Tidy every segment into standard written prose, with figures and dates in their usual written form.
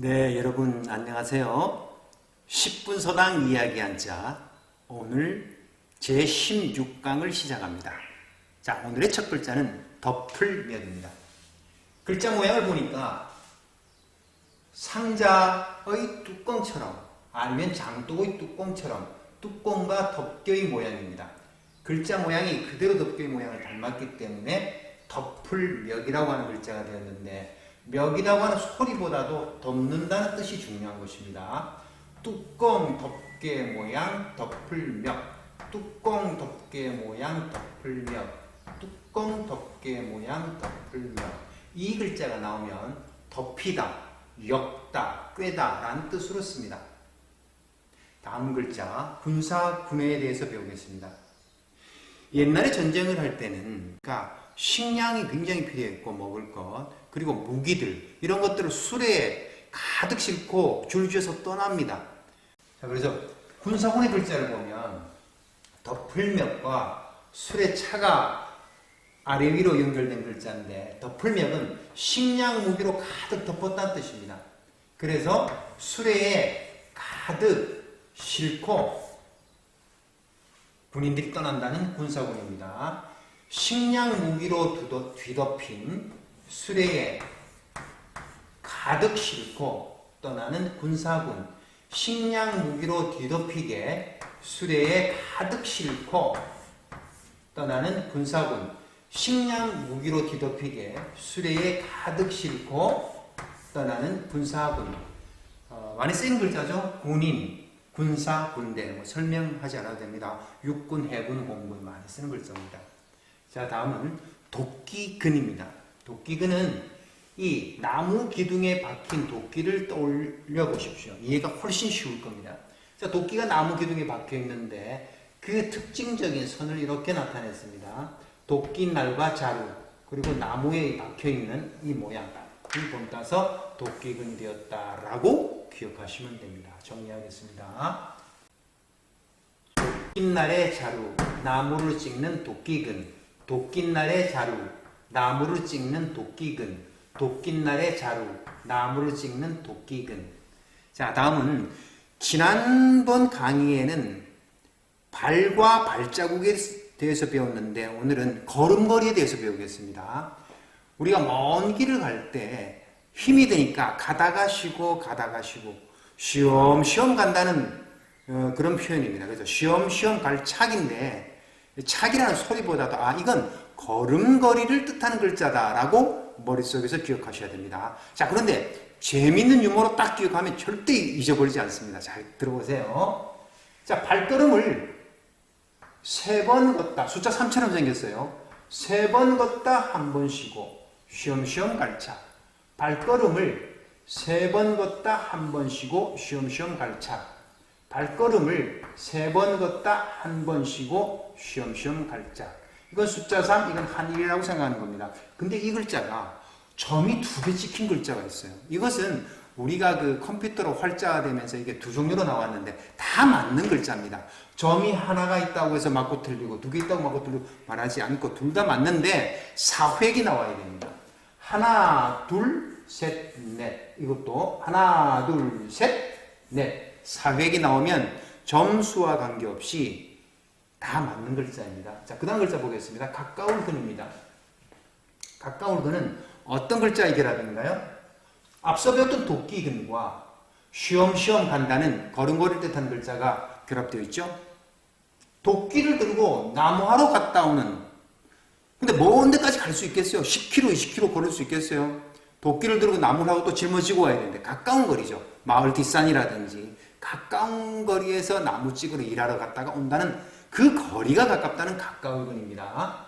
네, 여러분 안녕하세요. 10분 서당 이야기 한자 오늘 제16강을 시작합니다. 자, 오늘의 첫 글자는 덮을몇입니다. 글자 모양을 보니까 상자의 뚜껑처럼 아니면 장독의 뚜껑처럼 뚜껑과 덮개의 모양입니다. 글자 모양이 그대로 덮개의 모양을 닮았기 때문에 덮을몇이라고 하는 글자가 되었는데, 멱이라고 하는 소리보다도 덮는다는 뜻이 중요한 것입니다. 뚜껑 덮개 모양 덮을몇, 뚜껑 덮개 모양 덮을몇, 뚜껑 덮개 모양 덮을몇. 이 글자가 나오면 덮이다, 엮다, 꿰다 라는 뜻으로 씁니다. 다음 글자 군사군회에 대해서 배우겠습니다. 옛날에 전쟁을 할 때는 식량이 굉장히 필요했고 먹을 것, 그리고 무기들 이런 것들을 수레에 가득 싣고 줄지어서 떠납니다. 자, 그래서 군사군의 글자를 보면 덮을몇과 수레차가 아래 위로 연결된 글자인데, 덮을몇은 식량 무기로 가득 덮었다는 뜻입니다. 그래서 수레에 가득 싣고 군인들이 떠난다는 군사군입니다. 식량 무기로 뒤덮인 수레에 가득 싣고 떠나는 군사군. 식량 무기로 뒤덮이게 수레에 가득 싣고 떠나는 군사군. 식량 무기로 뒤덮이게 수레에 가득 싣고 떠나는 군사군. 많이 쓰이는 글자죠. 군인, 군사, 군대 설명하지 않아도 됩니다. 육군, 해군, 공군 많이 쓰는 글자입니다. 자, 다음은 도끼근입니다. 도끼근은 이 나무 기둥에 박힌 도끼를 떠올려 보십시오. 이해가 훨씬 쉬울 겁니다. 자, 도끼가 나무 기둥에 박혀 있는데 그 특징적인 선을 이렇게 나타냈습니다. 도끼날과 자루, 그리고 나무에 박혀 있는 이 모양, 이 본따서 도끼근이 되었다라고 기억하시면 됩니다. 정리하겠습니다. 도끼날의 자루, 나무를 찍는 도끼근. 도끼날의 자루, 나무를 찍는 도끼근. 도끼날의 자루, 나무를 찍는 도끼근. 자, 다음은 지난번 강의에는 발과 발자국에 대해서 배웠는데 오늘은 걸음걸이에 대해서 배우겠습니다. 우리가 먼 길을 갈 때 힘이 드니까 가다가 쉬고 가다가 쉬고 쉬엄쉬엄 간다는 그런 표현입니다. 그래서 쉬엄쉬엄 갈 착인데, 착이라는 소리보다도 이건 걸음걸이를 뜻하는 글자다라고 머릿속에서 기억하셔야 됩니다. 자, 그런데 재미있는 유머로 딱 기억하면 절대 잊어버리지 않습니다. 잘 들어보세요. 자, 발걸음을 3번 걷다, 숫자 3처럼 생겼어요. 3번 걷다 한 번 쉬고 쉬엄쉬엄 갈 착. 발걸음을 3번 걷다 한 번 쉬고 쉬엄쉬엄 갈 착. 발걸음을 3번 걷다 한 번 쉬고 쉬엄쉬엄 갈 착. 이건 숫자 3, 이건 한일이라고 생각하는 겁니다. 근데 이 글자가 점이 2개 찍힌 글자가 있어요. 이것은 우리가 그 컴퓨터로 활자되면서 이게 2종류로 나왔는데 다 맞는 글자입니다. 점이 하나가 있다고 해서 맞고 틀리고 2개 있다고 맞고 틀리고 말하지 않고 둘 다 맞는데 4획이 나와야 됩니다. 하나, 둘, 셋, 넷. 이것도 하나, 둘, 셋, 넷. 4획이 나오면 점수와 관계없이 다 맞는 글자입니다. 자, 그 다음 글자 보겠습니다. 가까울 근입니다. 가까울 근은 어떤 글자의 결합인가요? 앞서 배웠던 도끼근과 쉬엄쉬엄 간다는 걸음걸이를 뜻하는 글자가 결합되어 있죠. 도끼를 들고 나무하러 갔다 오는, 근데 먼 데까지 갈 수 있겠어요? 10km, 20km 걸을 수 있겠어요? 도끼를 들고 나무를 하고 또 짊어지고 와야 되는데 가까운 거리죠. 마을 뒷산이라든지 가까운 거리에서 나무 찍으러 일하러 갔다가 온다는 그 거리가 가깝다는 가까울 근입니다.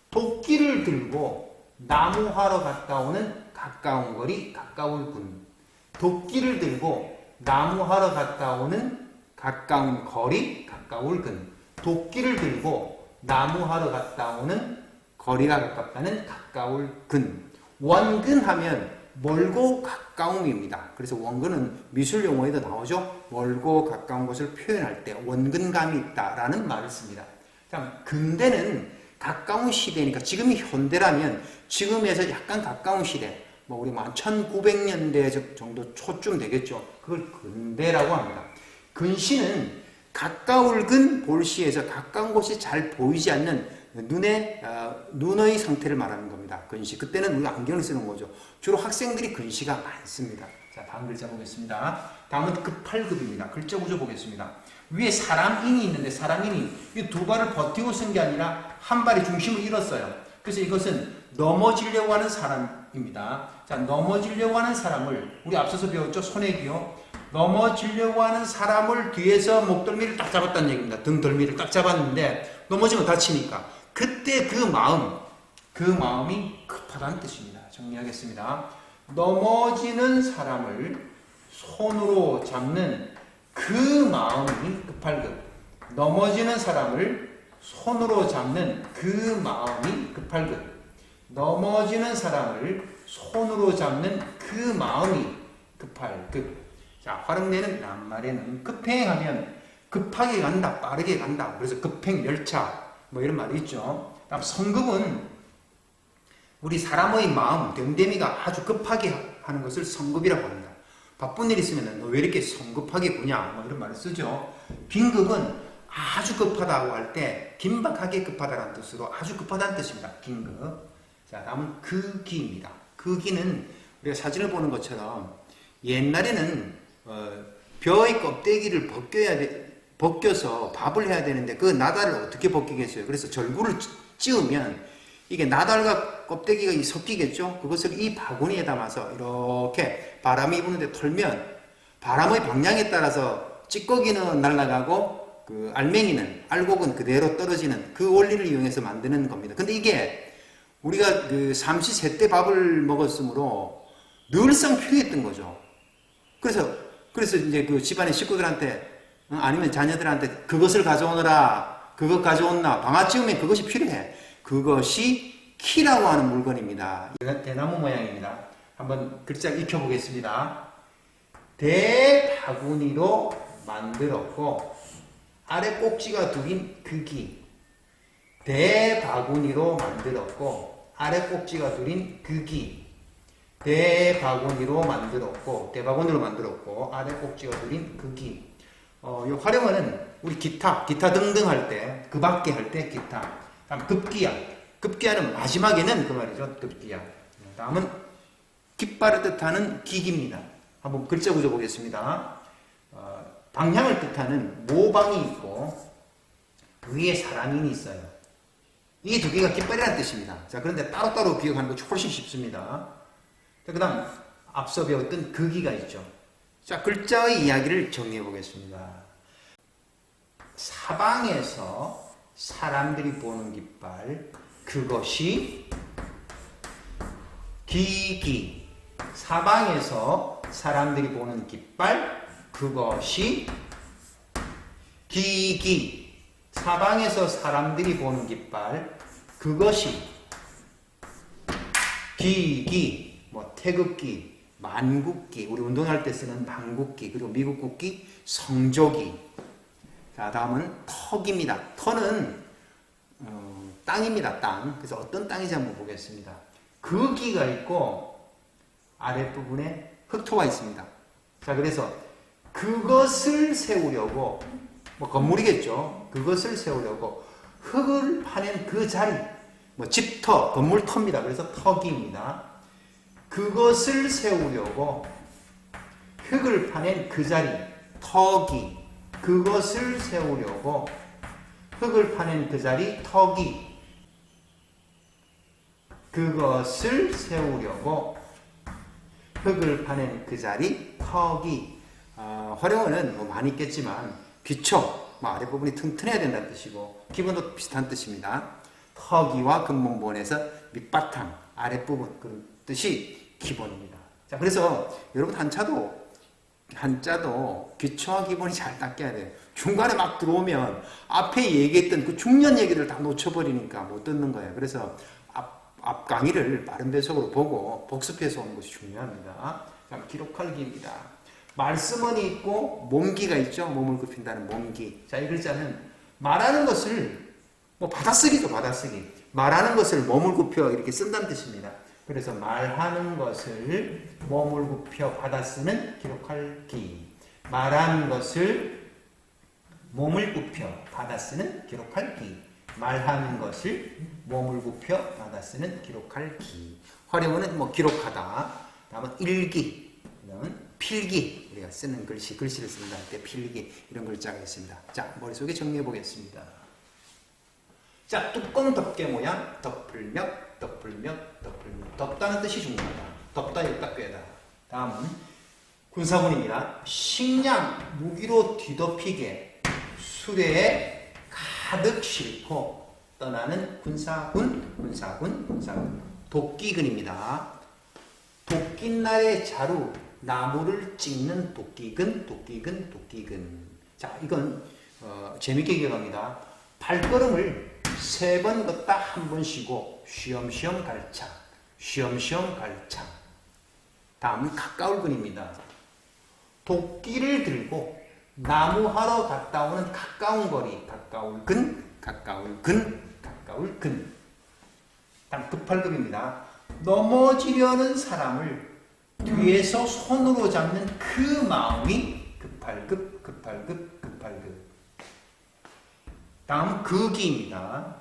도끼를 들고 나무하러 갔다 오는 가까운 거리, 가까울 근. 도끼를 들고 나무하러 갔다 오는 가까운 거리, 가까울 근. 도끼를 들고 나무하러 갔다 오는 거리가 가깝다는 가까울 근. 원근하면 멀고 가까움입니다. 그래서 원근은 미술 용어에도 나오죠. 멀고 가까운 것을 표현할 때 원근감이 있다라는 말을 씁니다. 자, 근대는 가까운 시대니까 지금이 현대라면 지금에서 약간 가까운 시대, 뭐 우리 한 1900년대 정도 초쯤 되겠죠. 그걸 근대라고 합니다. 근시는 가까울 근 볼시에서 가까운 곳이 잘 보이지 않는 눈의 상태를 말하는 겁니다. 근시. 그때는 우리가 안경을 쓰는 거죠. 주로 학생들이 근시가 많습니다. 자, 다음 글자 보겠습니다. 다음은 급팔급입니다. 글자 구조 보겠습니다. 위에 사람인이 있는데 사람인이 이 두 발을 버티고 쓴 게 아니라 한 발이 중심을 잃었어요. 그래서 이것은 넘어지려고 하는 사람입니다. 자, 넘어지려고 하는 사람을 우리 앞서서 배웠죠? 손에기요. 넘어지려고 하는 사람을 뒤에서 목덜미를 딱 잡았다는 얘기입니다. 등덜미를 딱 잡았는데 넘어지면 다치니까 그때 그 마음이 급하다는 뜻입니다. 정리하겠습니다. 넘어지는 사람을 손으로 잡는 그 마음이 급할급. 넘어지는 사람을 손으로 잡는 그 마음이 급할급. 넘어지는 사람을 손으로 잡는 그 마음이 급할급. 자, 화릉내는 낱말에는 급행하면 급하게 간다, 빠르게 간다. 그래서 급행열차 뭐 이런 말이 있죠. 다음 성급은 우리 사람의 마음, 됨됨이가 아주 급하게 하는 것을 성급이라고 합니다. 바쁜 일 있으면 너 왜 이렇게 성급하게 구냐 뭐 이런 말을 쓰죠. 긴급은 아주 급하다고 할 때 긴박하게 급하다는 뜻으로 아주 급하다는 뜻입니다. 긴급. 자, 다음은 극기입니다. 극기는 우리가 사진을 보는 것처럼 옛날에는 벼의 껍데기를 벗겨서 밥을 해야 되는데 그 나달을 어떻게 벗기겠어요? 그래서 절구를 찧으면 이게 나달과 껍데기가 섞이겠죠? 그것을 이 바구니에 담아서 이렇게 바람이 부는데 털면 바람의 방향에 따라서 찌꺼기는 날아가고 그 알곡은 그대로 떨어지는 그 원리를 이용해서 만드는 겁니다. 근데 이게 우리가 그 삼시세때 밥을 먹었으므로 늘상 필요했던 거죠. 그래서 이제 그 집안의 식구들한테 아니면 자녀들한테 그것을 가져오너라, 그것 가져온나, 방아찌우면 그것이 필요해. 그것이 키라고 하는 물건입니다. 대나무 모양입니다. 한번 글자 익혀보겠습니다. 대바구니로 만들었고 아래 꼭지가 둘인 극이. 대바구니로 만들었고 아래 꼭지가 둘인 극이. 대바구니로 만들었고 아래 꼭지가 둘인 극이. 요 활용어는 우리 기타 등등 할 때, 그 밖에 할 때 기타. 다음 급기야. 급기야는 마지막에는 그 말이죠. 급기야. 다음은 깃발을 뜻하는 기기입니다. 한번 글자 구조 보겠습니다. 방향을 뜻하는 모방이 있고 위에 사람인이 있어요. 이 두 개가 깃발이라는 뜻입니다. 자, 그런데 따로따로 기억하는 거 훨씬 쉽습니다. 그 다음 앞서 배웠던 극기가 있죠. 자, 글자의 이야기를 정리해 보겠습니다. 사방에서 사람들이 보는 깃발, 그것이 기기. 사방에서 사람들이 보는 깃발, 그것이 기기. 사방에서 사람들이 보는 깃발, 그것이 기기. 뭐 태극기, 만국기, 우리 운동할 때 쓰는 방국기, 그리고 미국 국기, 성조기. 자, 다음은 턱입니다. 터는 땅입니다. 땅. 그래서 어떤 땅인지 한번 보겠습니다. 극기가 있고 아랫부분에 흑토가 있습니다. 자, 그래서 그것을 세우려고, 뭐 건물이겠죠. 그것을 세우려고 흙을 파낸 그 자리, 뭐 집터, 건물터입니다. 그래서 턱입니다. 그것을 세우려고 흙을 파낸 그 자리, 턱이. 그것을 세우려고 흙을 파낸 그 자리, 턱이. 그것을 세우려고 흙을 파낸 그 자리, 턱이. 활용어는 뭐 많이 있겠지만 기초, 뭐 아랫부분이 튼튼해야 된다는 뜻이고 기본도 비슷한 뜻입니다. 턱이와 근본본에서 밑바탕, 아랫부분 그런 뜻이 기본입니다. 자, 그래서 여러분 한자도 기초와 기본이 잘 닦여야 돼요. 중간에 막 들어오면 앞에 얘기했던 그 중요한 얘기를 다 놓쳐버리니까 못 듣는 거예요. 그래서 앞 강의를 빠른 배속으로 보고 복습해서 오는 것이 중요합니다. 자, 기록할 기입니다. 말씀은 있고 몸기가 있죠. 몸을 굽힌다는 몸기. 자, 이 글자는 말하는 것을, 뭐 받아쓰기죠. 받아쓰기. 말하는 것을 몸을 굽혀 이렇게 쓴다는 뜻입니다. 그래서 말하는 것을 몸을 굽혀 받아 쓰는 기록할 기. 말하는 것을 몸을 굽혀 받아 쓰는 기록할 기. 말하는 것을 몸을 굽혀 받아 쓰는 기록할 기. 활용어는 뭐 기록하다. 다음은 일기. 그다음은 필기. 우리가 쓰는 글씨를 쓴다 할 때 필기 이런 글자가 있습니다. 자, 머릿속에 정리해 보겠습니다. 자, 뚜껑 덮개 모양 덮을멱 덮을멱 덮을멱. 덮다는 뜻이 중요하다. 덮다 여기다 꿰다. 다음은 군사군입니다. 식량 무기로 뒤덮이게 수레에 가득 싣고 떠나는 군사군. 도끼근입니다. 도끼날의 자루 나무를 찍는 도끼근. 자, 이건 재밌게 기억합니다. 발걸음을 3번 걷다 1번 쉬고 쉬엄쉬엄 갈착. 다음은 가까울 근입니다. 도끼를 들고 나무하러 갔다 오는 가까운 거리. 가까울 근. 다음 급발급입니다. 넘어지려는 사람을 뒤에서 손으로 잡는 그 마음이 급발급. 다음 극이입니다.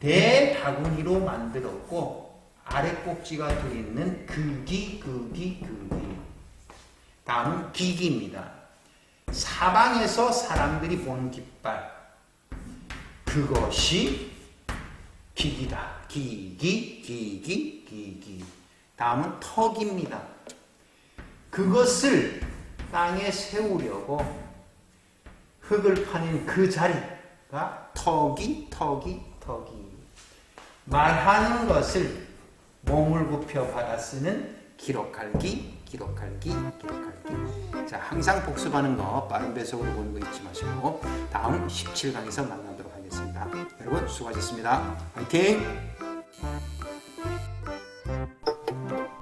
대바구니로 만들었고 아래 꼭지가 들어있는 극이. 다음은 기기입니다. 사방에서 사람들이 보는 깃발. 그것이 기기다. 기기. 다음은 턱입니다. 그것을 땅에 세우려고 흙을 파낸 그 자리가 턱이. 말하는 것을 몸을 굽혀 받아 쓰는 기록할 기. 자, 항상 복습하는 거 빠른 배속으로 보는 거 잊지 마시고 다음 17강에서 만나도록 하겠습니다. 여러분 수고하셨습니다. 화이팅!